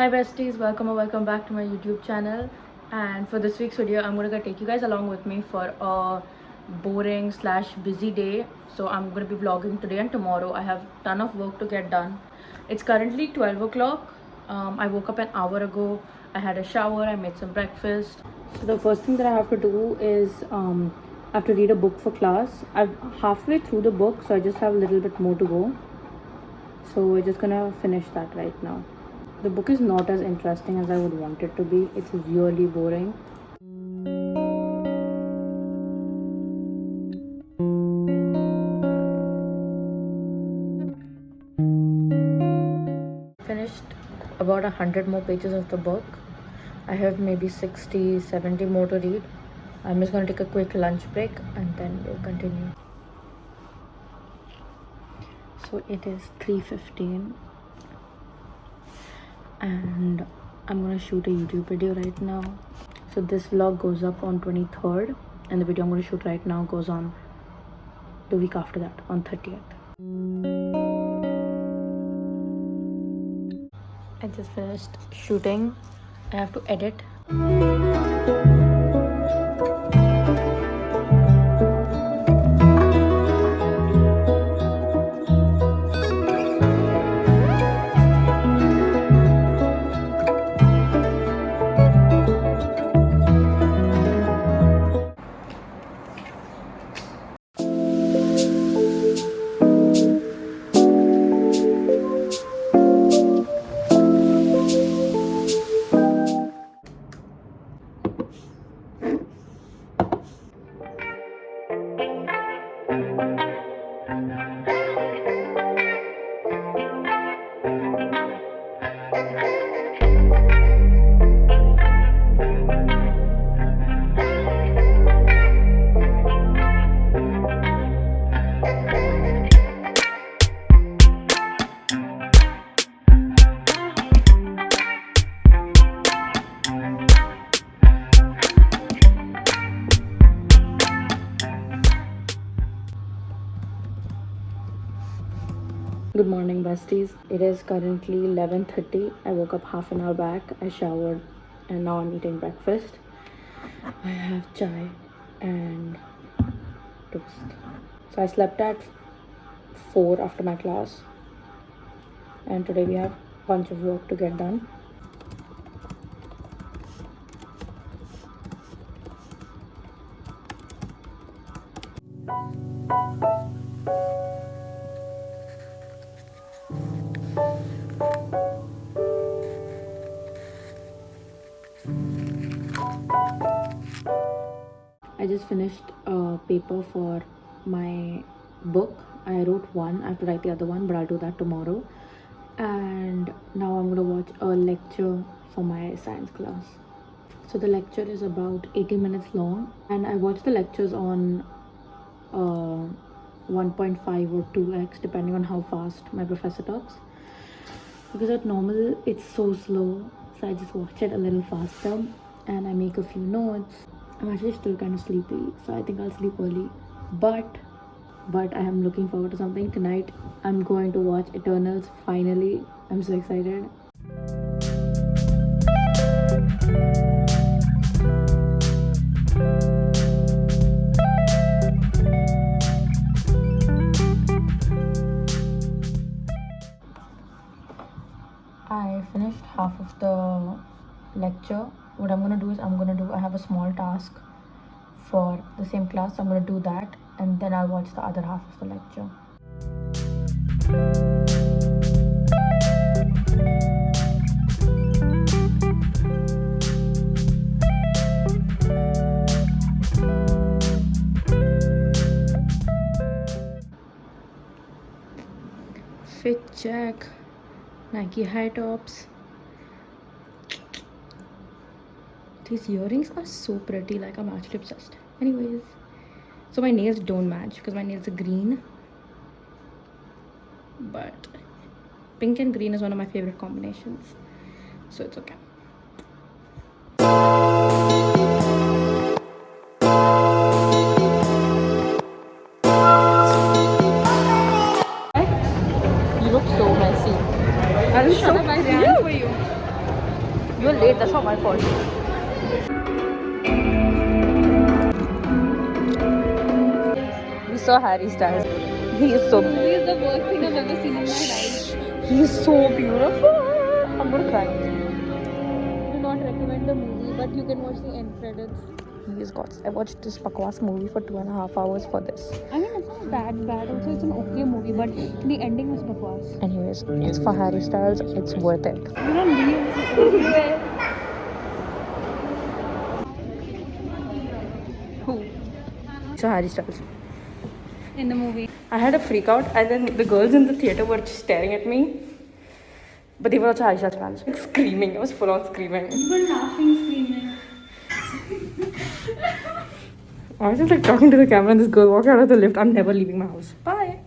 Hi besties, welcome or welcome back to my YouTube channel. And for this week's video, I'm gonna take you guys along with me for a boring slash busy day. So I'm gonna be vlogging today and tomorrow. I have a ton of work to get done. It's currently 12 o'clock. I woke up an hour ago. I had a shower, I made some breakfast. So the first thing that I have to do is I have to read a book for class. I'm halfway through the book, so I just have a little bit more to go. So we're just gonna finish that right now. The book is not as interesting as I would want it to be. It's really boring. Finished about 100 more pages of the book. I have maybe 60-70 more to read. I'm just going to take a quick lunch break and then we'll continue. So it is 3:15 and I'm gonna shoot a YouTube video right now. So this vlog goes up on 23rd and the video I'm gonna shoot right now goes on the week after that, on 30th. I just finished shooting. I have to edit. Good morning besties. It is currently 11:30. I woke up half an hour back. I showered and now I'm eating breakfast. I have chai and toast. So I slept at 4 after my class and today we have a bunch of work to get done. I just finished a paper for my book. I wrote one. I have to write the other one, but I'll do that tomorrow. And now I'm going to watch a lecture for my science class. So the lecture is about 80 minutes long, and I watch the lectures on 1.5 or 2x depending on how fast my professor talks, because at normal it's so slow, so I just watch it a little faster and I make a few notes. I'm actually still kind of sleepy, so I think I'll sleep early, but I am looking forward to something. Tonight I'm going to watch Eternals finally. I'm so excited. I finished half of the lecture. What I'm gonna do is I have a small task for the same class. So I'm gonna do that and then I'll watch the other half of the lecture. Fit check, Nike high tops. These earrings are so pretty, like I'm actually obsessed. Anyways, so my nails don't match because my nails are green, but pink and green is one of my favorite combinations, so it's okay. You look so messy. I was trying to buy for you. That's not my fault. We saw Harry Styles. He is so. Movie is the worst thing I've ever seen in my life. He is so beautiful. I'm gonna cry. Do not recommend the movie, but you can watch the end credits. He is gods. I watched this bakwas movie for 2.5 hours for this. I mean, it's not that bad. Also, it's an okay movie, but the ending was bakwas. Anyways, it's for Harry Styles. It's worth it. You don't leave. Who? So Harry Styles. In the movie. I had a freak out, and then the girls in the theater were just staring at me. But they were also Harry Styles fans. Like screaming. I was full on screaming. You were laughing, screaming. I was just like talking to the camera, and this girl walked out of the lift. I'm never leaving my house. Bye.